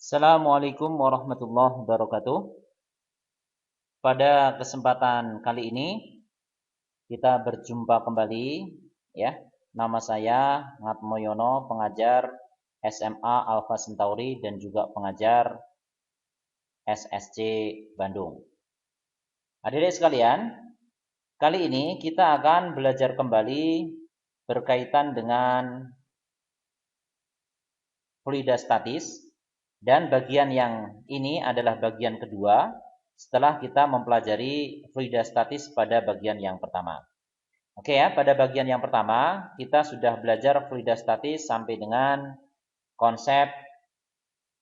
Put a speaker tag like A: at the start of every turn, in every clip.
A: Assalamualaikum warahmatullahi wabarakatuh. Pada kesempatan kali ini kita berjumpa kembali ya. Nama saya Ngatmoyono, pengajar SMA Alfa Centauri dan juga pengajar SSC Bandung. Hadirin sekalian, kali ini kita akan belajar kembali berkaitan dengan fluida statis. Dan bagian yang ini adalah bagian kedua setelah kita mempelajari fluida statis pada bagian yang pertama. Oke ya, pada bagian yang pertama kita sudah belajar fluida statis sampai dengan konsep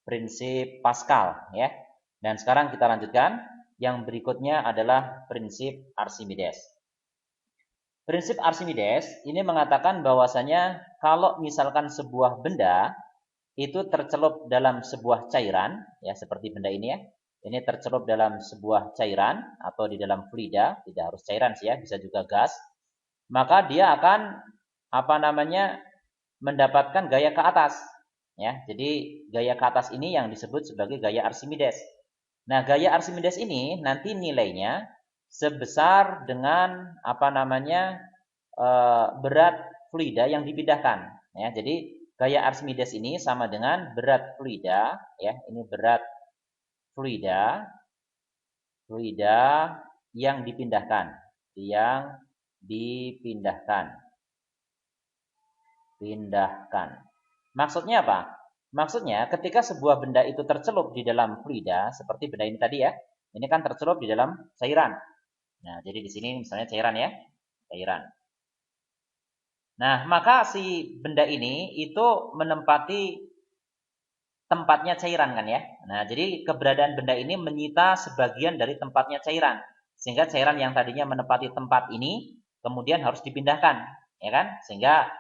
A: prinsip Pascal ya. Dan sekarang kita lanjutkan. Yang berikutnya adalah prinsip Archimedes. Prinsip Archimedes ini mengatakan bahwasanya kalau misalkan sebuah benda itu tercelup dalam sebuah cairan, ya seperti benda ini ya. Ini tercelup dalam sebuah cairan atau di dalam fluida, tidak harus cairan sih ya, bisa juga gas. Maka dia akan mendapatkan gaya ke atas, ya. Jadi gaya ke atas ini yang disebut sebagai gaya Archimedes. Nah, gaya Archimedes ini nanti nilainya sebesar dengan berat fluida yang dipindahkan, ya. Jadi gaya Archimedes ini sama dengan berat fluida, ya. Ini berat fluida yang dipindahkan, pindahkan. Maksudnya apa? Maksudnya ketika sebuah benda itu tercelup di dalam fluida, seperti benda ini tadi ya. Ini kan tercelup di dalam cairan. Nah, jadi di sini misalnya cairan ya, cairan. Nah, maka si benda ini itu menempati tempatnya cairan kan ya. Nah, jadi keberadaan benda ini menyita sebagian dari tempatnya cairan. Sehingga cairan yang tadinya menempati tempat ini kemudian harus dipindahkan, ya kan? Sehingga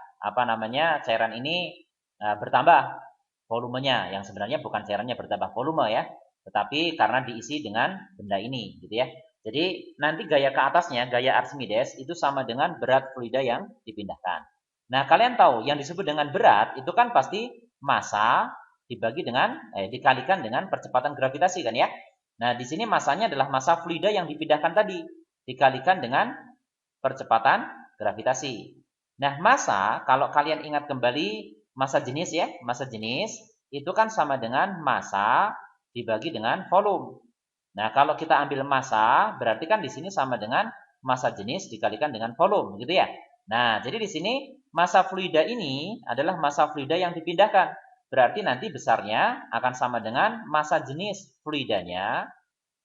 A: cairan ini bertambah volumenya, yang sebenarnya bukan cairannya bertambah volume ya, tetapi karena diisi dengan benda ini gitu ya. Jadi nanti gaya ke atasnya, gaya Archimedes itu sama dengan berat fluida yang dipindahkan. Nah, kalian tahu yang disebut dengan berat itu kan pasti massa dikalikan dengan percepatan gravitasi kan ya. Nah, di sini massanya adalah massa fluida yang dipindahkan tadi dikalikan dengan percepatan gravitasi. Nah, massa kalau kalian ingat kembali massa jenis ya, massa jenis itu kan sama dengan massa dibagi dengan volume. Nah, kalau kita ambil massa, berarti kan di sini sama dengan massa jenis dikalikan dengan volume, gitu ya. Nah, jadi di sini massa fluida ini adalah massa fluida yang dipindahkan. Berarti nanti besarnya akan sama dengan massa jenis fluidanya,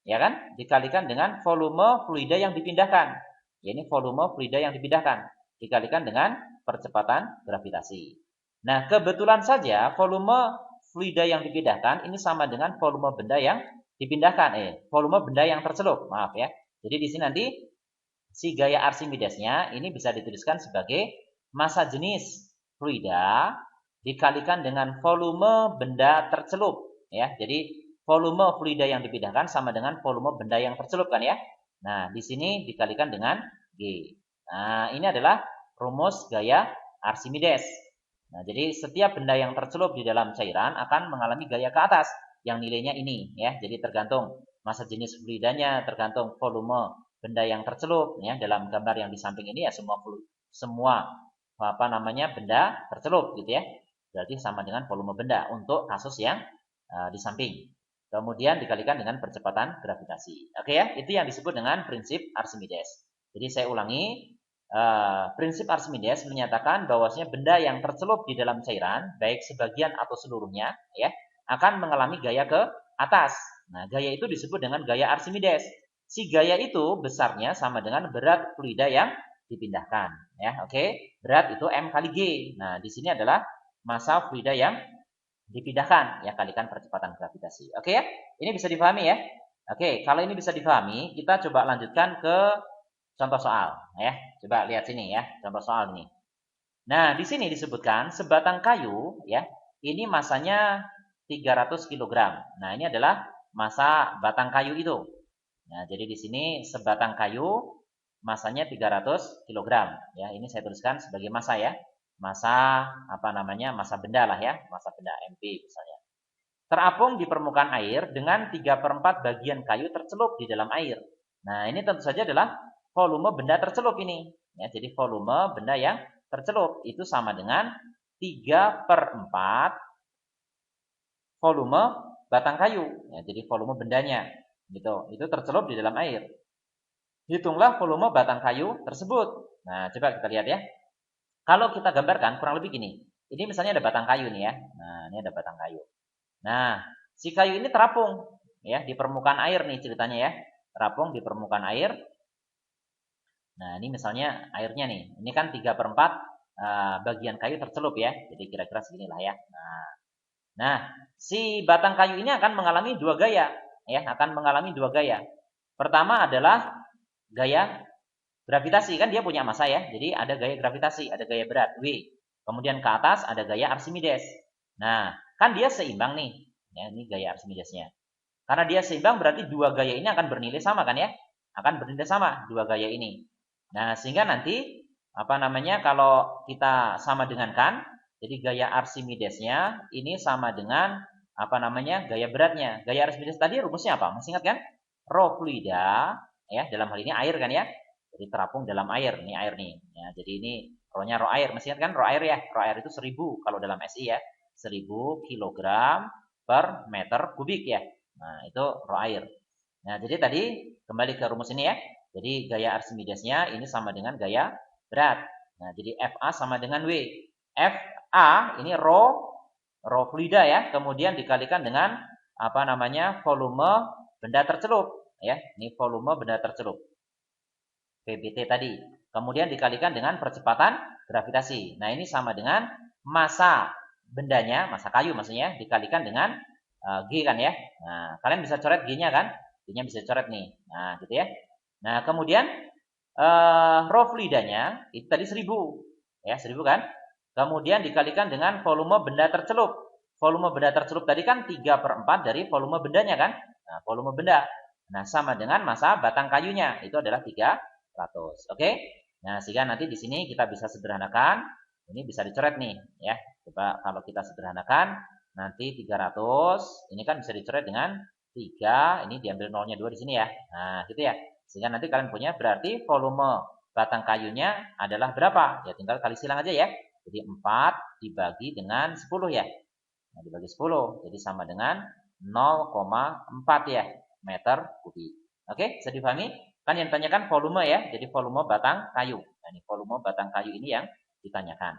A: ya kan? Dikalikan dengan volume fluida yang dipindahkan. Ya, ini volume fluida yang dipindahkan dikalikan dengan percepatan gravitasi. Nah, kebetulan saja volume fluida yang dipindahkan ini sama dengan volume benda yang dipindahkan, volume benda yang tercelup, maaf ya. Jadi di sini nanti si gaya Archimedesnya ini bisa dituliskan sebagai massa jenis fluida dikalikan dengan volume benda tercelup, ya. Jadi volume fluida yang dipindahkan sama dengan volume benda yang tercelup kan ya. Nah, di sini dikalikan dengan G. Nah, ini adalah rumus gaya Archimedes. Nah, jadi setiap benda yang tercelup di dalam cairan akan mengalami gaya ke atas yang nilainya ini ya. Jadi tergantung massa jenis fluidanya, tergantung volume benda yang tercelup ya. Dalam gambar yang di samping ini ya semua benda tercelup gitu ya. Berarti sama dengan volume benda untuk kasus yang di samping. Kemudian dikalikan dengan percepatan gravitasi. Oke ya, itu yang disebut dengan prinsip Archimedes. Jadi saya ulangi, prinsip Archimedes menyatakan bahwasanya benda yang tercelup di dalam cairan, baik sebagian atau seluruhnya, ya, akan mengalami gaya ke atas. Nah, gaya itu disebut dengan gaya Archimedes. Si gaya itu besarnya sama dengan berat fluida yang dipindahkan, ya, oke. Berat itu M kali G. Nah, di sini adalah massa fluida yang dipindahkan, ya, kalikan percepatan gravitasi. Oke ya? Ini bisa dipahami ya? Oke, kalau ini bisa dipahami, kita coba lanjutkan ke contoh soal, ya. Coba lihat sini ya, contoh soal ini. Nah, di sini disebutkan sebatang kayu, ya. Ini masanya 300 kg. Nah, ini adalah massa batang kayu itu. Nah, jadi di sini sebatang kayu masanya 300 kg, ya. Ini saya tuliskan sebagai massa ya. Massa massa benda lah ya, massa benda MB misalnya. terapung di permukaan air dengan 3/4 bagian kayu tercelup di dalam air. Nah, ini tentu saja adalah volume benda tercelup ini. Ya, jadi volume benda yang tercelup itu sama dengan 3/4 volume batang kayu. Ya, jadi volume bendanya. Gitu. Itu tercelup di dalam air. Hitunglah volume batang kayu tersebut. Nah, coba kita lihat ya. Kalau kita gambarkan kurang lebih gini. Ini misalnya ada batang kayu nih ya. Nah, ini ada batang kayu. Nah, si kayu ini terapung ya di permukaan air nih ceritanya ya. Terapung di permukaan air. Nah, ini misalnya airnya nih. Ini kan 3/4 bagian kayu tercelup ya. Jadi kira-kira seginilah ya. Nah, si batang kayu ini akan mengalami dua gaya ya, akan mengalami dua gaya. Pertama adalah gaya gravitasi, kan dia punya massa ya. Jadi ada gaya gravitasi, ada gaya berat W. Kemudian ke atas ada gaya Archimedes. Nah, kan dia seimbang nih. Ya, ini gaya Archimedesnya. Karena dia seimbang berarti dua gaya ini akan bernilai sama kan ya? Akan bernilai sama dua gaya ini. Nah, sehingga nanti apa namanya kalau kita sama dengankan, jadi gaya Archimedesnya ini sama dengan apa namanya gaya beratnya. Gaya Archimedes tadi rumusnya apa? Masih ingat kan? Rho fluida ya, dalam hal ini air kan ya. Jadi terapung dalam air, ini air nih. Ya, jadi ini rho-nya rho air, masih ingat kan rho air ya? Rho air itu 1000 kalau dalam SI ya. 1000 kilogram per meter kubik ya. Nah, itu rho air. Nah, jadi tadi kembali ke rumus ini ya. Jadi gaya Archimedesnya ini sama dengan gaya berat. Nah, jadi FA sama dengan W. FA ini rho fluida ya, kemudian dikalikan dengan apa namanya volume benda tercelup ya. Ini volume benda tercelup. PBT tadi. Kemudian dikalikan dengan percepatan gravitasi. Nah, ini sama dengan massa bendanya, massa kayu maksudnya, dikalikan dengan G kan ya. Nah, kalian bisa coret G-nya kan? G-nya bisa coret nih. Nah, gitu ya. Nah, kemudian rho fluidanya itu tadi 1000. Ya, 1000 kan? Kemudian dikalikan dengan volume benda tercelup. Volume benda tercelup tadi kan 3/4 dari volume bendanya kan? Nah, volume benda. Nah, sama dengan massa batang kayunya. Itu adalah 300. Oke? Nah, sehingga nanti di sini kita bisa sederhanakan. Ini bisa dicoret nih, ya. Coba kalau kita sederhanakan, nanti 300, ini kan bisa dicoret dengan 3, ini diambil nolnya 2 di sini ya. Nah, gitu ya. Sehingga nanti kalian punya berarti volume batang kayunya adalah berapa? Ya tinggal kali silang aja ya. Jadi 4 dibagi dengan 10 ya. Nah, dibagi 10, jadi sama dengan 0,4 ya meter kubik. Oke, bisa dipahami? Kan yang ditanyakan volume ya, jadi volume batang kayu. Nah, ini volume batang kayu ini yang ditanyakan.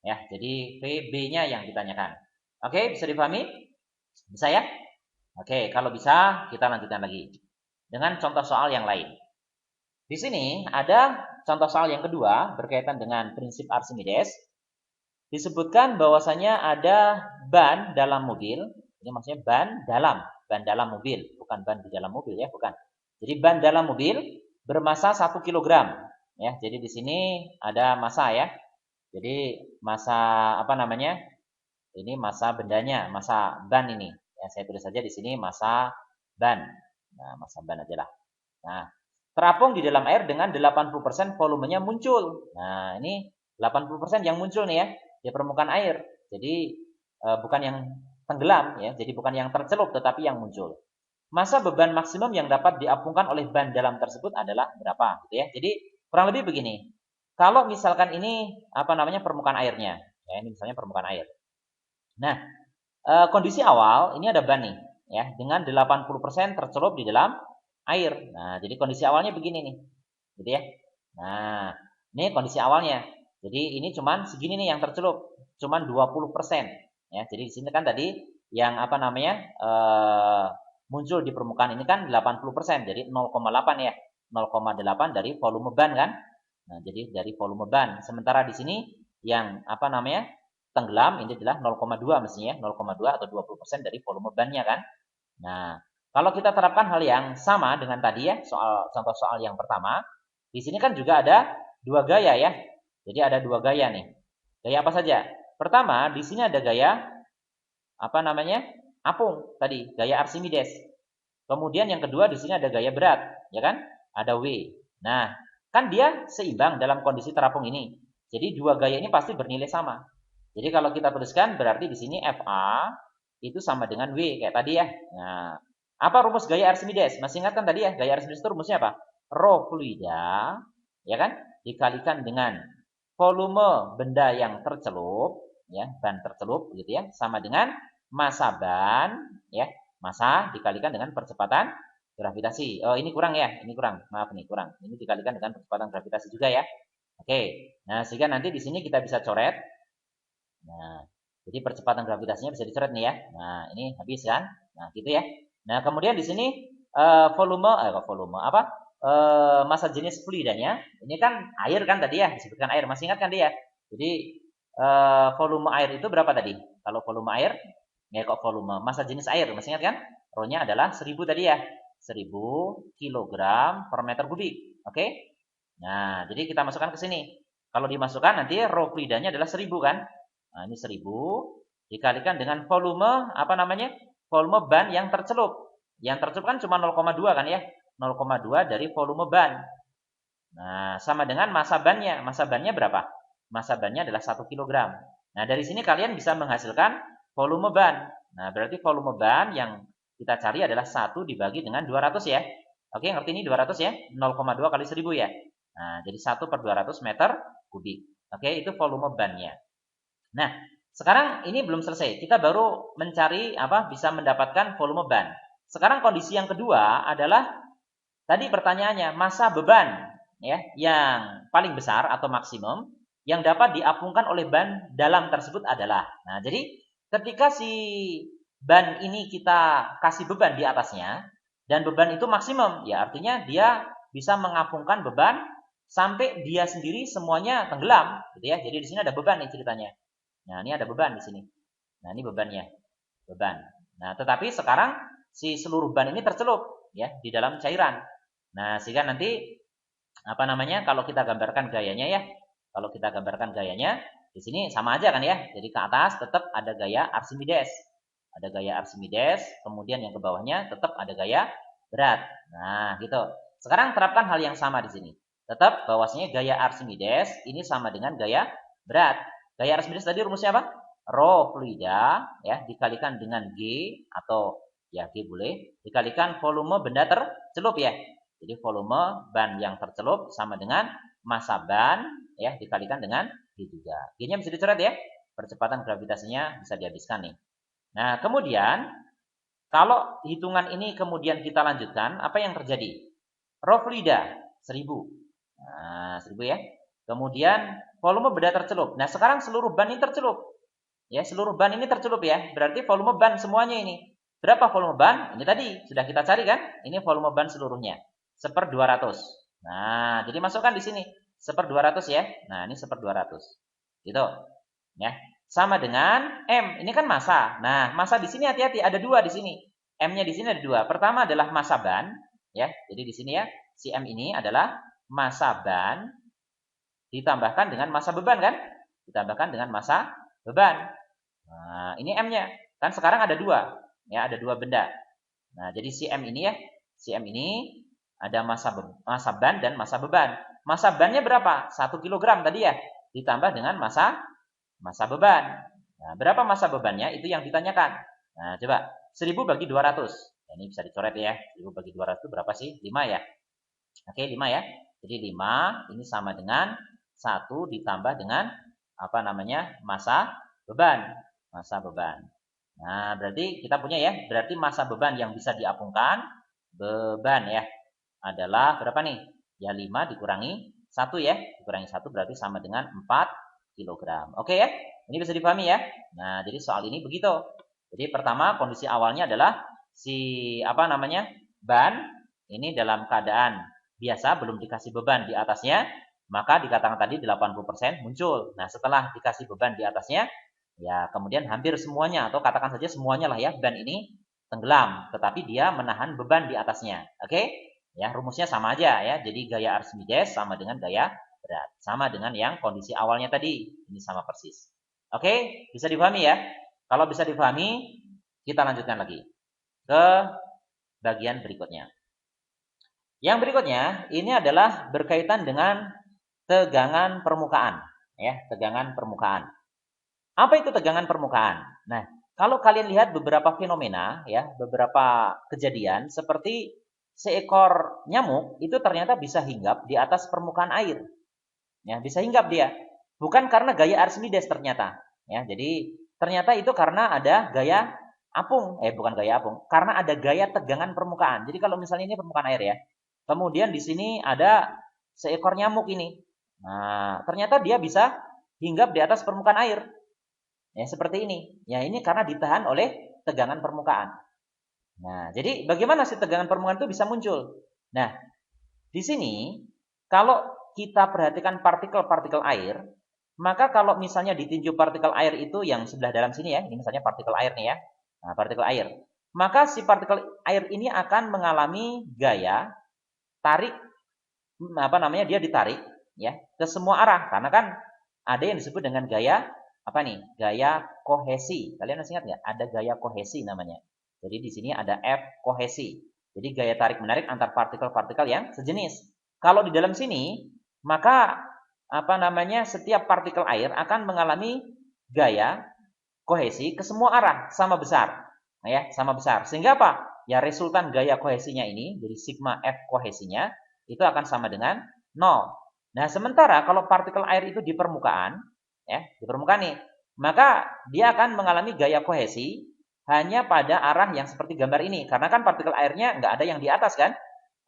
A: Ya, jadi VB-nya yang ditanyakan. Oke, bisa dipahami? Bisa ya? Oke, kalau bisa kita lanjutkan lagi dengan contoh soal yang lain. Di sini ada contoh soal yang kedua berkaitan dengan prinsip Archimedes. Disebutkan bahwasanya ada ban dalam mobil. Ini maksudnya ban dalam mobil, bukan ban di dalam mobil ya, bukan. Jadi ban dalam mobil bermassa 1 kg ya. Jadi di sini ada massa ya. Jadi massa apa namanya? Ini massa bendanya, massa ban ini. Ya, saya tulis saja di sini massa ban. Nah, massa ban aja lah. Nah, terapung di dalam air dengan 80% volumenya muncul. Nah, ini 80% yang muncul nih ya di permukaan air. Jadi bukan yang tenggelam ya. Jadi bukan yang tercelup tetapi yang muncul. Massa beban maksimum yang dapat diapungkan oleh ban dalam tersebut adalah berapa gitu ya. Jadi kurang lebih begini. Kalau misalkan ini apa namanya permukaan airnya, ya ini misalnya permukaan air. Nah, kondisi awal ini ada ban nih ya dengan 80% tercelup di dalam air. Nah, jadi kondisi awalnya begini nih. Gitu ya. Nah, ini kondisi awalnya. Jadi ini cuman segini nih yang tercelup, cuman 20%. Ya, jadi di sini kan tadi yang apa namanya? Muncul di permukaan ini kan 80%, jadi 0,8 ya. 0,8 dari volume ban kan? Nah, jadi dari volume ban. Sementara di sini yang apa namanya? Tenggelam ini adalah 0,2 mestinya, 0,2 atau 20% dari volume bannya kan? Nah, kalau kita terapkan hal yang sama dengan tadi ya, contoh soal yang pertama, di sini kan juga ada dua gaya ya. Jadi ada dua gaya nih. Gaya apa saja? Pertama, di sini ada gaya apa namanya? Apung tadi, gaya Archimedes. Kemudian yang kedua di sini ada gaya berat, ya kan? Ada W. Nah, kan dia seimbang dalam kondisi terapung ini. Jadi dua gaya ini pasti bernilai sama. Jadi kalau kita tuliskan berarti di sini FA itu sama dengan W kayak tadi ya. Nah, apa rumus gaya Archimedes? Masih ingat kan tadi ya, gaya Archimedes itu rumusnya apa? Rho fluida, ya kan, dikalikan dengan volume benda yang tercelup, ya, ban tercelup gitu ya, sama dengan massa ban, ya, massa dikalikan dengan percepatan gravitasi. Oh, ini kurang ya, ini kurang. Maaf nih, kurang. Ini dikalikan dengan percepatan gravitasi juga ya. Oke. Nah, sehingga nanti di sini kita bisa coret. Nah, jadi percepatan gravitasinya bisa dicoret nih ya. Nah, ini habis kan? Nah, gitu ya. Nah, kemudian di sini volume apa? Massa jenis fluidanya. Ini kan air kan tadi ya, disebutkan air. Masih ingat kan dia? Jadi volume air itu berapa tadi? Kalau volume air, ya kok volume massa jenis air, masih ingat kan? Rho-nya adalah 1000 tadi ya. 1000 kilogram per meter kubik. Oke? Nah, jadi kita masukkan ke sini. Kalau dimasukkan nanti rho fluidanya adalah 1000 kan? Nah, ini 1000 dikalikan dengan volume apa namanya? Volume ban yang tercelup. Yang tercelup kan cuma 0,2 kan ya? 0,2 dari volume ban. Nah, sama dengan massa bannya. Massa bannya berapa? Massa bannya adalah 1 kg. Nah, dari sini kalian bisa menghasilkan volume ban. Nah, berarti volume ban yang kita cari adalah 1 dibagi dengan 200 ya. Oke, ngerti ini 200 ya? 0,2 kali 1000 ya. Nah, jadi 1 per 200 meter kubik. Oke, itu volume bannya. Nah, sekarang ini belum selesai. Kita baru mencari bisa mendapatkan volume ban. Sekarang kondisi yang kedua adalah tadi pertanyaannya massa beban ya yang paling besar atau maksimum yang dapat diapungkan oleh ban dalam tersebut adalah. Nah, jadi ketika si ban ini kita kasih beban di atasnya dan beban itu maksimum, ya artinya dia bisa mengapungkan beban sampai dia sendiri semuanya tenggelam gitu ya. Jadi di sini ada beban nih ceritanya. Nah, ini ada beban di sini. Nah, ini bebannya. Beban. Nah, tetapi sekarang si seluruh ban ini tercelup ya di dalam cairan. Nah, sehingga nanti kalau kita gambarkan gayanya ya. Kalau kita gambarkan gayanya di sini sama aja kan ya. Jadi ke atas tetap ada gaya Archimedes. Ada gaya Archimedes, kemudian yang ke bawahnya tetap ada gaya berat. Nah, gitu. Sekarang terapkan hal yang sama di sini. Tetap bahwasanya gaya Archimedes ini sama dengan gaya berat. Gaya Archimedes tadi rumusnya apa? Rho fluida ya dikalikan dengan G atau ya G boleh dikalikan volume benda tercelup ya. Jadi volume ban yang tercelup sama dengan massa ban ya dikalikan dengan G juga. G-nya bisa dicoret ya. Percepatan gravitasinya bisa dihabiskan nih. Nah, kemudian kalau hitungan ini kemudian kita lanjutkan, apa yang terjadi? Rho fluida 1000. Nah, 1000 ya. Kemudian volume benda tercelup. Nah, sekarang seluruh ban ini tercelup. Ya, seluruh ban ini tercelup ya. Berarti volume ban semuanya ini. Berapa volume ban? Ini tadi sudah kita cari kan? Ini volume ban seluruhnya. 1/200. Nah, jadi masukkan di sini 1/200 ya. Nah, ini 1/200. Gitu. Ya. Sama dengan M. Ini kan massa. Nah, massa di sini hati-hati ada 2 di sini. M-nya di sini ada 2. Pertama adalah massa ban, ya. Jadi di sini ya, si M ini adalah massa ban ditambahkan dengan massa beban kan? Ditambahkan dengan massa beban. Nah, ini M-nya. Kan sekarang ada 2. Ya, ada 2 benda. Nah, jadi si M ini ya, si M ini ada massa ban dan massa beban. Massa bannya berapa? 1 kg tadi ya. Ditambah dengan massa beban. Nah, berapa massa bebannya? Itu yang ditanyakan. Nah, coba 1000 bagi 200. Nah, ini bisa dicoret ya. 1000 bagi 200 itu berapa sih? 5 ya. Oke, 5 ya. Jadi 5 ini sama dengan 1 ditambah dengan massa beban. Massa beban. Nah, berarti kita punya ya. Berarti massa beban yang bisa diapungkan beban ya adalah berapa nih? Ya 5 dikurangi 1 ya. Dikurangi 1 berarti sama dengan 4 kilogram. Oke ya, ini bisa dipahami ya. Nah, jadi soal ini begitu. Jadi pertama kondisi awalnya adalah si ban ini dalam keadaan biasa belum dikasih beban di atasnya, maka dikatakan tadi 80% muncul. Nah, setelah dikasih beban di atasnya, ya kemudian hampir semuanya atau katakan saja semuanya lah ya ban ini tenggelam, tetapi dia menahan beban di atasnya. Oke? Ya, rumusnya sama aja ya. Jadi gaya Archimedes sama dengan gaya berat. Sama dengan yang kondisi awalnya tadi. Ini sama persis. Oke, bisa dipahami ya? Kalau bisa dipahami, kita lanjutkan lagi ke bagian berikutnya. Yang berikutnya, ini adalah berkaitan dengan tegangan permukaan. Ya, tegangan permukaan. Apa itu tegangan permukaan? Nah, kalau kalian lihat beberapa fenomena ya, beberapa kejadian seperti seekor nyamuk itu ternyata bisa hinggap di atas permukaan air. Ya, bisa hinggap dia. Bukan karena gaya Archimedes ternyata. Ya, jadi ternyata itu karena ada gaya apung, bukan gaya apung, karena ada gaya tegangan permukaan. Jadi kalau misalnya ini permukaan air ya. Kemudian di sini ada seekor nyamuk ini. Nah, ternyata dia bisa hinggap di atas permukaan air. Ya, seperti ini. Ya, ini karena ditahan oleh tegangan permukaan. Nah, jadi bagaimana sih tegangan permukaan itu bisa muncul? Nah, di sini kalau kita perhatikan partikel-partikel air, maka kalau misalnya ditinju partikel air itu yang sebelah dalam sini ya, ini misalnya partikel air nih ya. Nah, partikel air. Maka si partikel air ini akan mengalami gaya tarik, dia ditarik ya ke semua arah karena kan ada yang disebut dengan gaya apa nih? Gaya kohesi. Kalian masih ingat nggak? Ada gaya kohesi namanya. Jadi di sini ada F kohesi. Jadi gaya tarik menarik antar partikel-partikel yang sejenis. Kalau di dalam sini, maka setiap partikel air akan mengalami gaya kohesi ke semua arah sama besar. Nah, ya, sama besar. Sehingga apa? Ya resultan gaya kohesinya ini, jadi sigma F kohesinya itu akan sama dengan 0. Nah, sementara kalau partikel air itu di permukaan, ya, di permukaan nih, maka dia akan mengalami gaya kohesi hanya pada arah yang seperti gambar ini. Karena kan partikel airnya nggak ada yang di atas kan?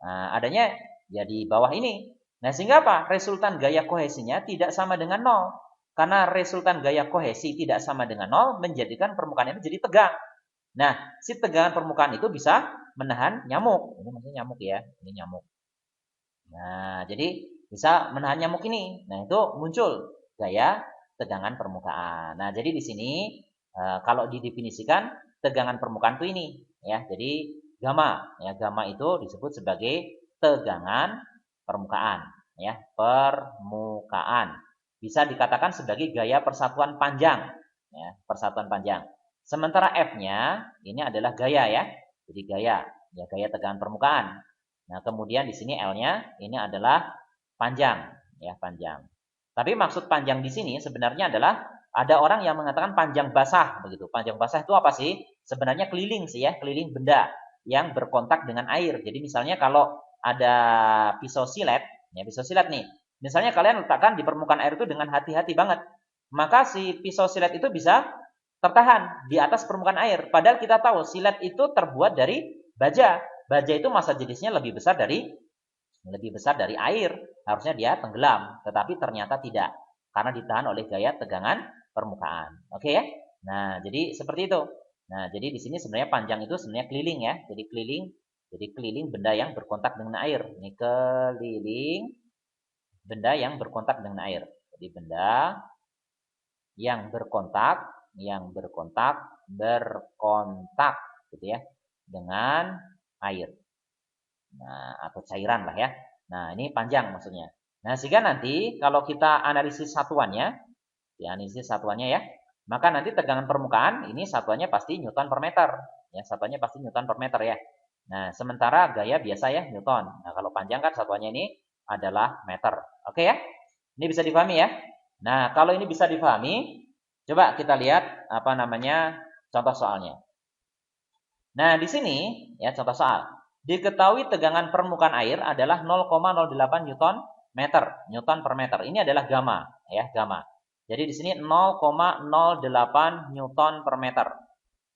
A: Nah, adanya ya di bawah ini. Nah, sehingga apa? Resultan gaya kohesinya tidak sama dengan 0. Karena resultan gaya kohesi tidak sama dengan 0 menjadikan permukaan ini jadi tegang. Nah, si tegangan permukaan itu bisa menahan nyamuk. Ini maksudnya nyamuk ya, ini nyamuk. Nah, jadi bisa menahan nyamuk ini. Nah, itu muncul gaya tegangan permukaan. Nah, jadi di sini kalau didefinisikan tegangan permukaan itu ini ya. Jadi gamma ya, gamma itu disebut sebagai tegangan permukaan ya, permukaan. Bisa dikatakan sebagai gaya persatuan panjang ya, persatuan panjang. Sementara F-nya ini adalah gaya ya. Jadi gaya ya, gaya tegangan permukaan. Nah, kemudian di sini L-nya ini adalah panjang, ya, panjang. Tapi maksud panjang di sini sebenarnya adalah ada orang yang mengatakan panjang basah begitu. Panjang basah itu apa sih? Sebenarnya keliling sih ya, keliling benda yang berkontak dengan air. Jadi misalnya kalau ada pisau silet, ya pisau silet nih. Misalnya kalian letakkan di permukaan air itu dengan hati-hati banget. Maka si pisau silet itu bisa tertahan di atas permukaan air. Padahal kita tahu silet itu terbuat dari baja. Baja itu massa jenisnya lebih besar dari air. Harusnya dia tenggelam, tetapi ternyata tidak karena ditahan oleh gaya tegangan permukaan. Oke ya? Nah, jadi seperti itu. Nah, jadi di sini sebenarnya panjang itu sebenarnya keliling ya. Jadi keliling benda yang berkontak dengan air. Ini keliling benda yang berkontak dengan air. Jadi benda yang berkontak gitu ya dengan air. Nah, atau cairan lah ya. Nah, ini panjang maksudnya. Nah, sehingga nanti kalau kita analisis satuannya, ya, maka nanti tegangan permukaan ini satuannya pasti Newton per meter. Ya, satuannya pasti Newton per meter ya. Nah, sementara gaya biasa ya Newton. Nah, kalau panjang kan satuannya ini adalah meter. Oke ya? Ini bisa dipahami ya? Nah, kalau ini bisa dipahami, coba kita lihat contoh soalnya. Nah, di sini ya contoh soal. Diketahui tegangan permukaan air adalah 0,08 Newton per meter. Ini adalah gamma ya, gamma. Jadi di sini 0,08 Newton per meter.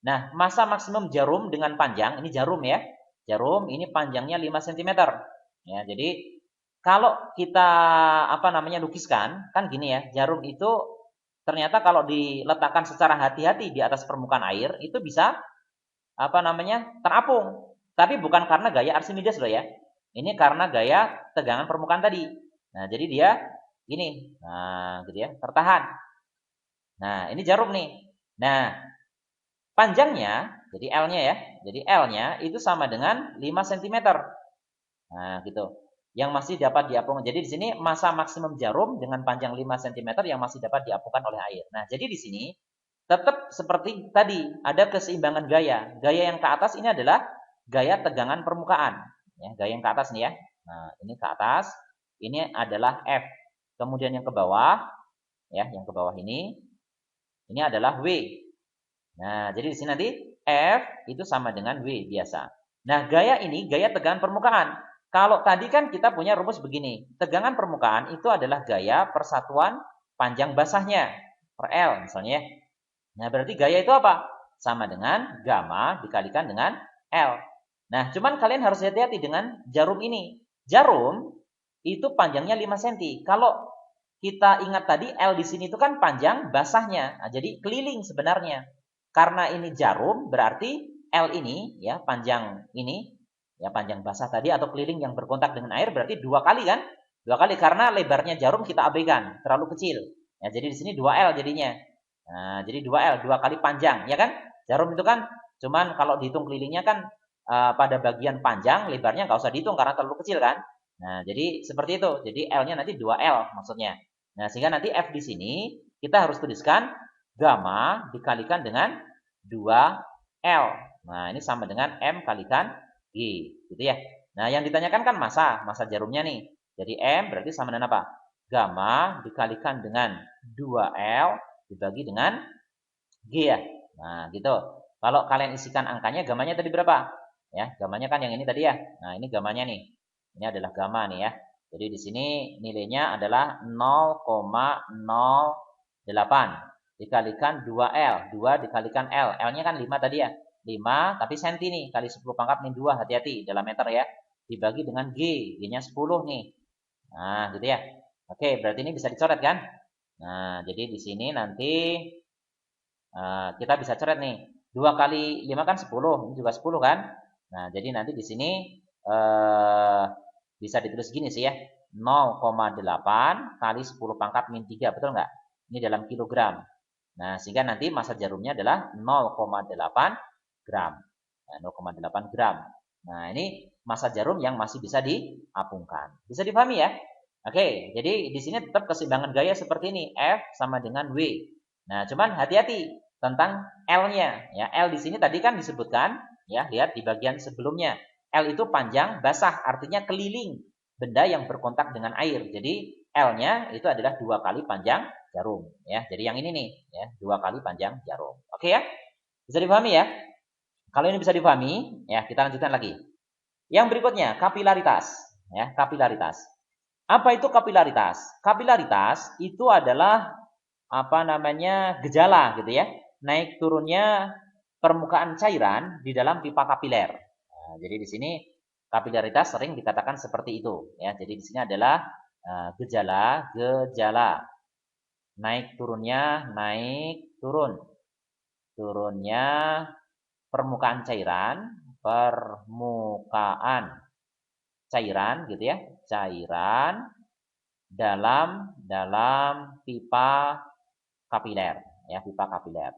A: Nah, massa maksimum jarum dengan panjang, ini jarum ya. Jarum ini panjangnya 5 cm. Ya, jadi kalau kita lukiskan kan gini ya, jarum itu ternyata kalau diletakkan secara hati-hati di atas permukaan air itu bisa terapung. Tapi bukan karena gaya Archimedes loh ya. Ini karena gaya tegangan permukaan tadi. Nah, jadi dia gini. Nah, gitu ya, tertahan. Nah, ini jarum nih. Nah, panjangnya, jadi L-nya ya. Jadi L-nya itu sama dengan 5 cm. Nah, gitu. Yang masih dapat diapung. Jadi di sini massa maksimum jarum dengan panjang 5 cm yang masih dapat diapungkan oleh air. Nah, jadi di sini tetap seperti tadi, ada keseimbangan gaya. Gaya yang ke atas ini adalah gaya tegangan permukaan. Ya, gaya yang ke atas nih ya. Nah, ini ke atas, ini adalah F. Kemudian yang ke bawah, ya, yang ke bawah ini adalah W. Nah, jadi di sini nanti F itu sama dengan W biasa. Nah, gaya ini gaya tegangan permukaan. Kalau tadi kan kita punya rumus begini. Tegangan permukaan itu adalah gaya persatuan panjang basahnya per L misalnya. Nah, berarti gaya itu apa? Sama dengan gamma dikalikan dengan L. Nah, cuman kalian harus hati-hati dengan jarum ini. Jarum itu panjangnya 5 cm. Kalau kita ingat tadi L di sini itu kan panjang basahnya. Nah, jadi keliling sebenarnya. Karena ini jarum berarti L ini ya panjang ini ya panjang basah tadi atau keliling yang berkontak dengan air berarti 2 kali kan? 2 kali karena lebarnya jarum kita abaikan, terlalu kecil. Ya, jadi di sini 2L jadinya. Nah, jadi 2L, 2 kali panjang, ya kan? Jarum itu kan cuman kalau dihitung kelilingnya kan pada bagian panjang, lebarnya nggak usah dihitung karena terlalu kecil kan? Nah, jadi seperti itu. Jadi L-nya nanti 2L maksudnya. Nah, sehingga nanti F di sini kita harus tuliskan gamma dikalikan dengan 2L. Nah, ini sama dengan M kalikan G, gitu ya. Nah, yang ditanyakan kan masa jarumnya nih. Jadi M berarti sama dengan apa? Gamma dikalikan dengan 2L dibagi dengan G ya. Nah, gitu. Kalau kalian isikan angkanya, gamanya tadi berapa? Ya, gamanya kan yang ini tadi ya. Nah, ini gamanya nih. Ini adalah gamma nih ya. Jadi di sini nilainya adalah 0,08 dikalikan 2L. 2 dikalikan L. L-nya kan 5 tadi ya. 5 tapi senti nih kali 10 pangkat min 2, hati-hati dalam meter ya. Dibagi dengan G. G-nya 10 nih. Nah, gitu ya. Oke, berarti ini bisa dicoret kan? Nah, jadi di sini nanti kita bisa coret nih. 2 kali 5 kan 10, ini juga 10 kan? Nah, jadi nanti di sini bisa ditulis gini sih ya. 0,8 kali 10 pangkat min 3, betul nggak? Ini dalam kilogram. Nah, sehingga nanti massa jarumnya adalah 0,8 gram. Nah, 0,8 gram. Nah, ini massa jarum yang masih bisa diapungkan. Bisa dipahami ya? Oke, jadi di sini tetap keseimbangan gaya seperti ini. F sama dengan W. Nah, cuman hati-hati tentang L-nya. Ya, L di sini tadi kan disebutkan, ya, lihat di bagian sebelumnya. L itu panjang basah, artinya keliling benda yang berkontak dengan air. Jadi L-nya itu adalah 2 kali panjang jarum. Ya, jadi yang ini nih, ya, 2 kali panjang jarum. Oke ya? Bisa dipahami ya? Kalau ini bisa dipahami, ya kita lanjutkan lagi. Yang berikutnya, kapilaritas. Ya, kapilaritas. Apa itu kapilaritas? Kapilaritas itu adalah gejala gitu ya. Naik turunnya permukaan cairan di dalam pipa kapiler. Nah, jadi di sini kapilaritas sering dikatakan seperti itu ya. Jadi di sini adalah gejala naik turun turunnya permukaan cairan gitu ya, cairan dalam pipa kapiler ya, pipa kapiler.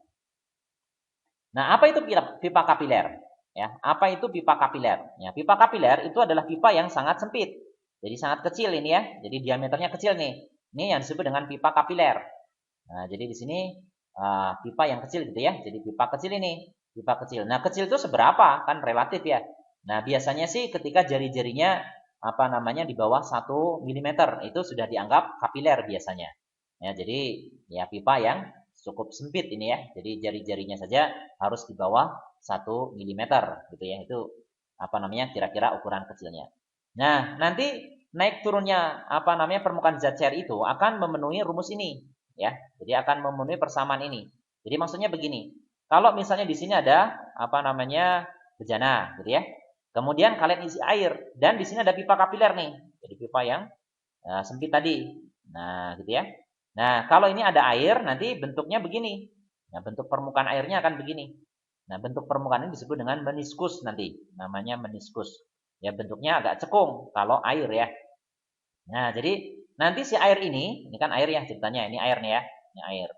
A: Nah, apa itu pipa kapiler? Ya, apa itu pipa kapiler? Ya, pipa kapiler itu adalah pipa yang sangat sempit. Jadi sangat kecil ini ya. Jadi diameternya kecil nih. Ini yang disebut dengan pipa kapiler. Nah, jadi di sini pipa yang kecil gitu ya. Jadi pipa kecil ini, pipa kecil. Nah, kecil itu seberapa? Kan relatif ya. Nah, biasanya sih ketika jari-jarinya di bawah 1 mm itu sudah dianggap kapiler biasanya. Ya, jadi ya pipa yang cukup sempit ini ya. Jadi jari-jarinya saja harus di bawah 1 mm gitu ya. Itu kira-kira ukuran kecilnya. Nah, nanti naik turunnya permukaan zat cair itu akan memenuhi rumus ini ya. Jadi akan memenuhi persamaan ini. Jadi maksudnya begini. Kalau misalnya di sini ada bejana gitu ya. Kemudian kalian isi air dan di sini ada pipa kapiler nih. Jadi pipa yang sempit tadi. Nah, gitu ya. Nah, kalau ini ada air, nanti bentuknya begini. Nah, bentuk permukaan airnya akan begini. Nah, bentuk permukaan ini disebut dengan meniskus nanti. Namanya meniskus. Ya, bentuknya agak cekung kalau air ya. Nah, jadi nanti si air ini kan air ya ceritanya. Ini air nih ya. Ini air.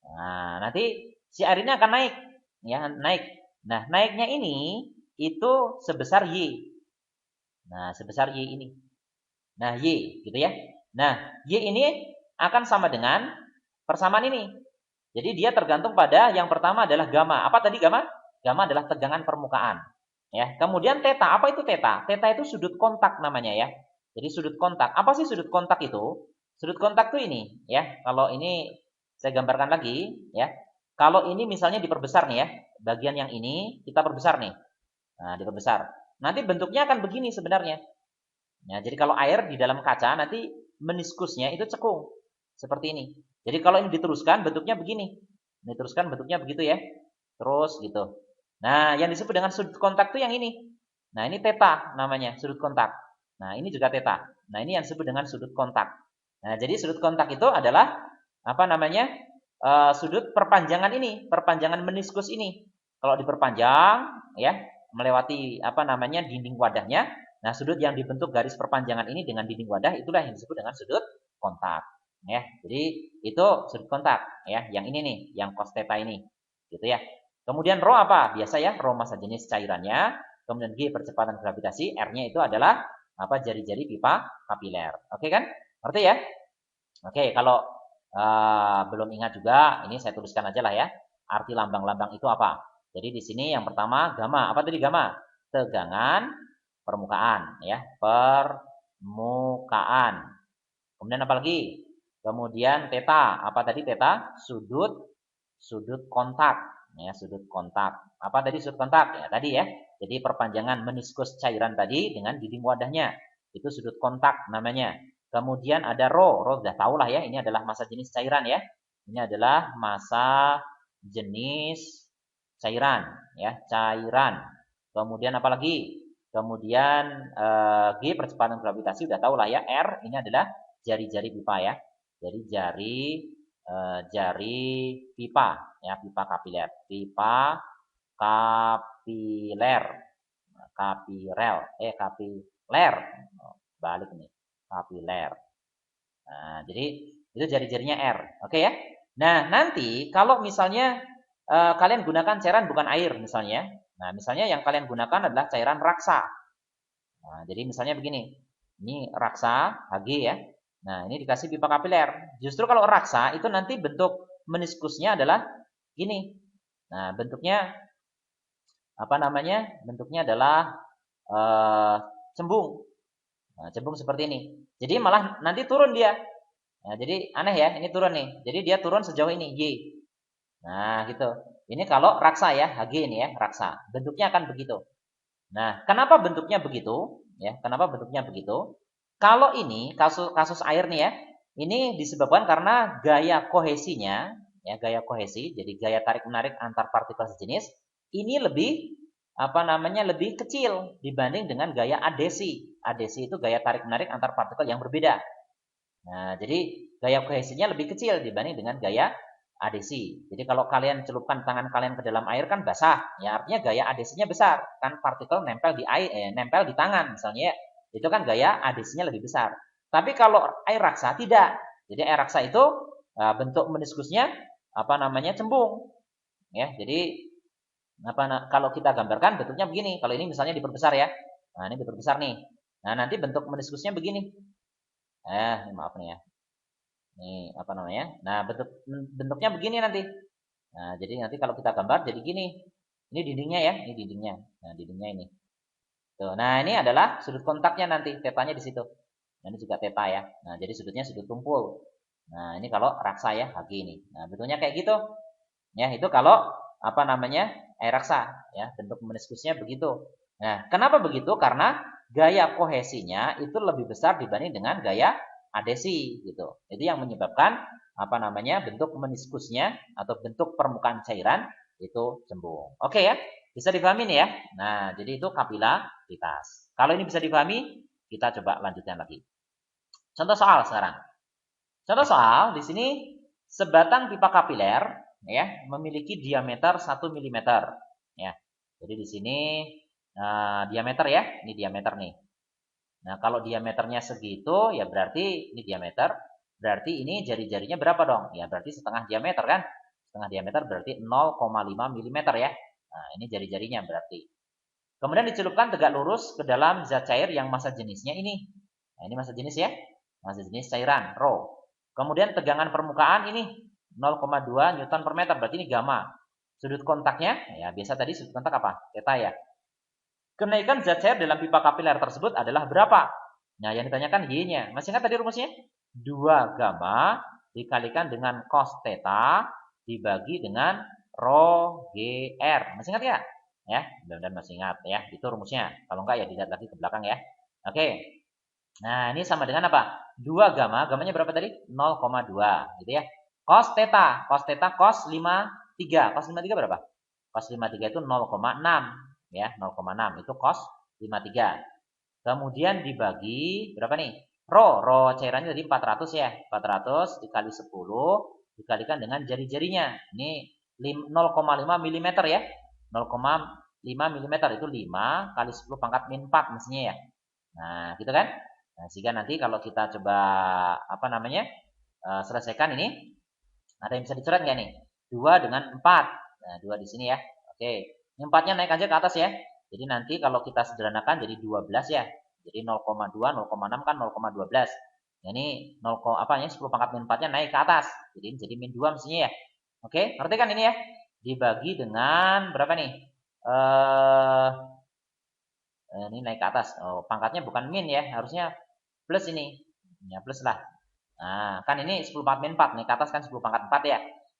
A: Nah, nanti si air ini akan naik. Ya, naik. Nah, naiknya ini itu sebesar Y. Nah, sebesar Y ini. Nah, Y gitu ya. Nah, Y ini akan sama dengan persamaan ini. Jadi dia tergantung pada yang pertama adalah gamma. Apa tadi gamma? Gamma adalah tegangan permukaan. Ya. Kemudian theta. Apa itu theta? Theta itu sudut kontak namanya ya. Jadi sudut kontak. Apa sih sudut kontak itu? Sudut kontak itu ini ya. Kalau ini saya gambarkan lagi ya. Kalau ini misalnya diperbesar nih ya, bagian yang ini kita perbesar nih. Nah, diperbesar. Nanti bentuknya akan begini sebenarnya. Nah, jadi kalau air di dalam kaca nanti meniskusnya itu cekung. Seperti ini. Jadi kalau ini diteruskan bentuknya begini. Diteruskan bentuknya begitu ya. Terus gitu. Nah, yang disebut dengan sudut kontak itu yang ini. Nah, ini theta namanya, sudut kontak. Nah, ini juga theta. Nah, ini yang disebut dengan sudut kontak. Nah, jadi sudut kontak itu adalah apa namanya? Sudut perpanjangan ini, perpanjangan meniskus ini. Kalau diperpanjang ya, melewati apa namanya? Dinding wadahnya. Nah, sudut yang dibentuk garis perpanjangan ini dengan dinding wadah itulah yang disebut dengan sudut kontak. Ya, jadi itu sudut kontak ya, yang ini nih, yang cos theta ini. Gitu ya. Kemudian rho apa? Biasa ya, rho massa jenis cairannya. Kemudian G percepatan gravitasi, R-nya itu adalah apa? Jari-jari pipa kapiler. Oke kan? Ngerti ya? Oke, kalau belum ingat juga, ini saya tuliskan aja lah ya. Arti lambang-lambang itu apa? Jadi di sini yang pertama gamma. Apa tadi gamma? Tegangan permukaan ya, permukaan. Kemudian apa lagi? Kemudian theta. Apa tadi theta? Sudut kontak ya, sudut kontak. Apa tadi sudut kontak? Ya, tadi ya. Jadi perpanjangan meniskus cairan tadi dengan dinding wadahnya. Itu sudut kontak namanya. Kemudian ada rho. Rho sudah tahu lah ya, ini adalah massa jenis cairan ya. Ini adalah massa jenis cairan ya, cairan. Kemudian apa lagi? Kemudian G percepatan gravitasi sudah tahu lah ya. R ini adalah jari-jari pipa ya. Jadi jari pipa ya, pipa kapiler. Pipa kapiler. Kapiler. Balik nih. Kapiler. Nah, jadi itu jari-jarinya R. Oke ya. Nah, nanti kalau misalnya kalian gunakan cairan bukan air misalnya. Nah, misalnya yang kalian gunakan adalah cairan raksa. Nah, jadi misalnya begini. Ini raksa Hg ya. Nah, ini dikasih pipa kapiler. Justru kalau raksa itu nanti bentuk meniskusnya adalah gini. Nah, bentuknya apa namanya? Bentuknya adalah cembung. Nah, cembung seperti ini. Jadi malah nanti turun dia. Nah, jadi aneh ya, ini turun nih. Jadi dia turun sejauh ini, Y. Nah, gitu. Ini kalau raksa ya, Hg ini ya, raksa. Bentuknya akan begitu. Nah, kenapa bentuknya begitu? Ya, kenapa bentuknya begitu? Kalau ini kasus air nih ya, ini disebabkan karena gaya kohesinya, ya gaya kohesi, jadi gaya tarik menarik antar partikel sejenis, ini lebih apa namanya lebih kecil dibanding dengan gaya adesi. Adesi itu gaya tarik menarik antar partikel yang berbeda. Nah, jadi gaya kohesinya lebih kecil dibanding dengan gaya adesi. Jadi kalau kalian celupkan tangan kalian ke dalam air kan basah, ya artinya gaya adesinya besar, kan partikel nempel di air, nempel di tangan misalnya, itu kan gaya adesinya lebih besar. Tapi kalau air raksa tidak. Jadi air raksa itu bentuk meniskusnya apa namanya cembung, ya. Jadi kalau kita gambarkan bentuknya begini. Kalau ini misalnya diperbesar ya. Nah, ini diperbesar nih. Nah, nanti bentuk meniskusnya begini. Maaf nih ya. Ini apa namanya? Nah, bentuknya begini nanti. Nah, jadi nanti kalau kita gambar jadi gini. Ini dindingnya ya, ini dindingnya. Nah, dindingnya ini. Tuh. Nah, ini adalah sudut kontaknya nanti, tetanya di situ. Nah, ini juga teta ya. Nah, jadi sudutnya sudut tumpul. Nah, ini kalau raksa ya, Hg ini. Nah, bentuknya kayak gitu. Ya, itu kalau apa namanya? Air raksa ya, bentuk meniskusnya begitu. Nah, kenapa begitu? Karena gaya kohesinya itu lebih besar dibanding dengan gaya adesi gitu. Itu yang menyebabkan apa namanya? Bentuk meniskusnya atau bentuk permukaan cairan itu cembung. Oke ya? Bisa dipahami nih ya? Nah, jadi itu kapilaritas. Kalau ini bisa dipahami, kita coba lanjutkan lagi. Contoh soal sekarang. Contoh soal di sini sebatang pipa kapiler ya memiliki diameter 1 mm ya. Jadi di sini diameter ya, ini diameter nih. Nah, kalau diameternya segitu ya berarti ini diameter, berarti ini jari-jarinya berapa dong? Ya berarti setengah diameter kan? Setengah diameter berarti 0,5 mm ya. Nah, ini jari-jarinya berarti. Kemudian dicelupkan tegak lurus ke dalam zat cair yang massa jenisnya ini. Nah, ini massa jenis ya. Massa jenis cairan, rho. Kemudian tegangan permukaan ini 0,2 Newton per meter, berarti ini gamma. Sudut kontaknya, ya biasa tadi sudut kontak apa? Theta ya. Kenaikan zat cair dalam pipa kapiler tersebut adalah berapa? Nah, yang ditanyakan Y-nya. Masih ingat tadi rumusnya? 2 gamma dikalikan dengan cos theta dibagi dengan Rho GR. Masih ingat ya? Ya, mudah-mudahan masih ingat ya. Itu rumusnya. Kalau enggak ya dilihat lagi ke belakang ya. Oke. Nah, ini sama dengan apa? 2 gamma, gamanya berapa tadi? 0,2 gitu ya. Cos theta cos 53. Cos 53 berapa? Cos 53 itu 0,6 ya, 0,6 itu cos 53. Kemudian dibagi berapa nih? Rho cairannya tadi 400 ya. 400 dikali 10 dikalikan dengan jari-jarinya. Ini 0,5 mm ya. 0,5 mm itu 5 kali 10 pangkat min 4 mestinya ya. Nah, gitu kan? Nah, sehingga nanti kalau kita coba apa namanya? Selesaikan ini, ada yang bisa dicoret nggak nih? 2 dengan 4. Nah, 2 di sini ya. Oke. Ini 4-nya naik aja ke atas ya. Jadi nanti kalau kita sederhanakan jadi 12 ya. Jadi 0,2, 0,6 kan 0,12. Nah, ini 0, apanya 10 pangkat min 4-nya naik ke atas. Jadi min 2 mestinya ya. Oke, ngerti kan ini ya? Dibagi dengan berapa nih? Ini naik ke atas. Oh, pangkatnya bukan min ya, harusnya plus ini. Ya, plus lah. Nah, kan ini 10 pangkat min 4, naik ke atas kan 10 pangkat 4 ya.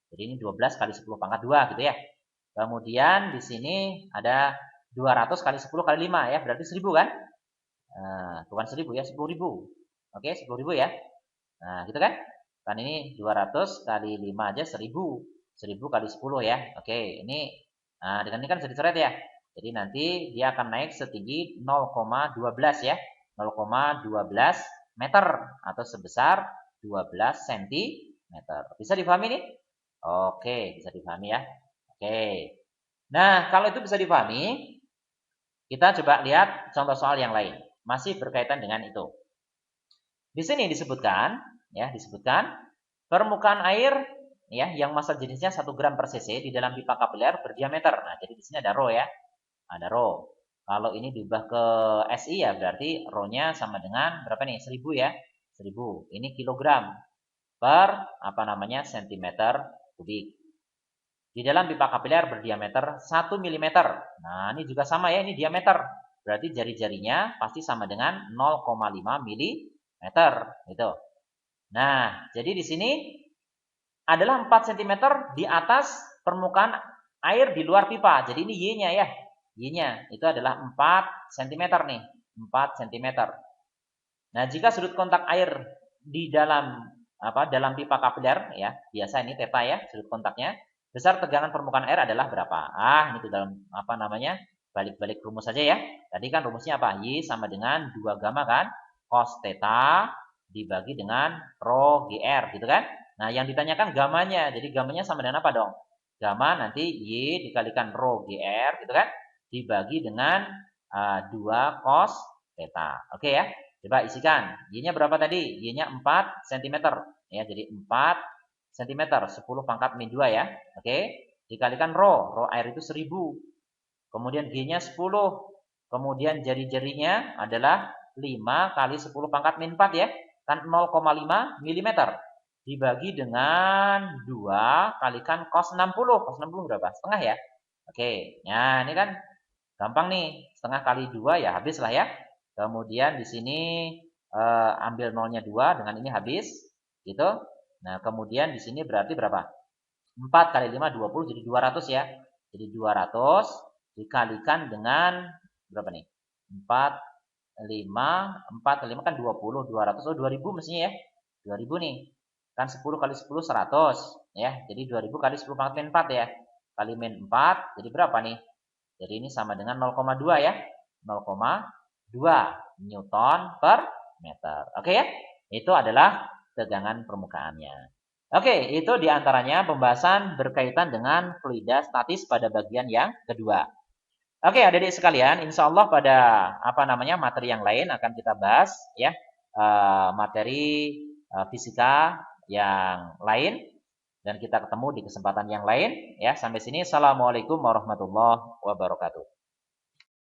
A: Jadi ini 12 kali 10 pangkat 2 gitu ya. Kemudian di sini ada 200 kali 10 kali 5 ya, berarti 1000 kan? Nah, bukan 1000 ya, 10.000. Oke, 10.000 ya. Nah, gitu kan? Kan ini 200 kali 5 aja 1000. 1000 kali 10 ya. Oke, ini nah dengan ini kan bisa dicoret ya. Jadi nanti dia akan naik setinggi 0,12 ya. 0,12 meter atau sebesar 12 cm. Bisa dipahami nih? Oke, bisa dipahami ya. Oke. Nah, kalau itu bisa dipahami, kita coba lihat contoh soal yang lain. Masih berkaitan dengan itu. Di sini disebutkan, ya, permukaan air ya yang massa jenisnya 1 gram per cc di dalam pipa kapiler berdiameter. Nah, jadi di sini ada rho ya. Ada rho. Kalau ini diubah ke SI ya berarti rho-nya sama dengan berapa nih? 1000 ya. 1000. Ini kilogram per apa namanya? Sentimeter kubik. Di dalam pipa kapiler berdiameter 1 mm. Nah, ini juga sama ya, ini diameter. Berarti jari-jarinya pasti sama dengan 0,5 mm gitu. Nah, jadi di sini adalah 4 cm di atas permukaan air di luar pipa. Jadi ini Y-nya ya. Y-nya itu adalah 4 cm nih, 4 cm. Nah, jika sudut kontak air di dalam dalam pipa kapiler ya, biasa ini theta ya, sudut kontaknya, besar tegangan permukaan air adalah berapa? Ini di dalam balik-balik rumus saja ya. Tadi kan rumusnya apa? Y sama dengan 2 gamma kan? Cos theta dibagi dengan rho GR gitu kan? Nah, yang ditanyakan gamanya. Jadi gamanya sama dengan apa dong? Gamma nanti Y dikalikan rho GR gitu kan? Dibagi dengan 2 cos theta. Oke ya? Coba isikan. Y-nya berapa tadi? Y-nya 4 cm. Ya, jadi 4 cm. 10 pangkat min 2 ya. Oke? Dikalikan rho. Rho air itu 1000. Kemudian G-nya 10. Kemudian jari-jarinya adalah 5 kali 10 pangkat min 4 ya. Kan 0,5 mm. Dibagi dengan 2 kalikan cos 60. Cos 60 berapa? Setengah ya. Oke. Nah, ini kan gampang nih. Setengah kali 2 ya habis lah ya. Kemudian di sini ambil nolnya 2 dengan ini habis. Gitu. Nah, kemudian di sini berarti berapa? 4 kali 5 20 jadi 200 ya. Jadi 200 dikalikan dengan berapa nih? 4 kali 5 kan 20, 200, 2000 mestinya ya. 2000 nih. Kan 10 kali 10 100 ya. Jadi 2000 kali 10 pangkat min 4 ya. Kali min 4 jadi berapa nih? Jadi ini sama dengan 0,2 ya. 0,2 Newton per meter. Oke ya? Itu adalah tegangan permukaannya. Oke, itu diantaranya pembahasan berkaitan dengan fluida statis pada bagian yang kedua. Oke, adik-adik sekalian, insya Allah pada materi yang lain akan kita bahas ya materi fisika yang lain dan kita ketemu di kesempatan yang lain ya. Sampai sini, assalamualaikum warahmatullahi wabarakatuh.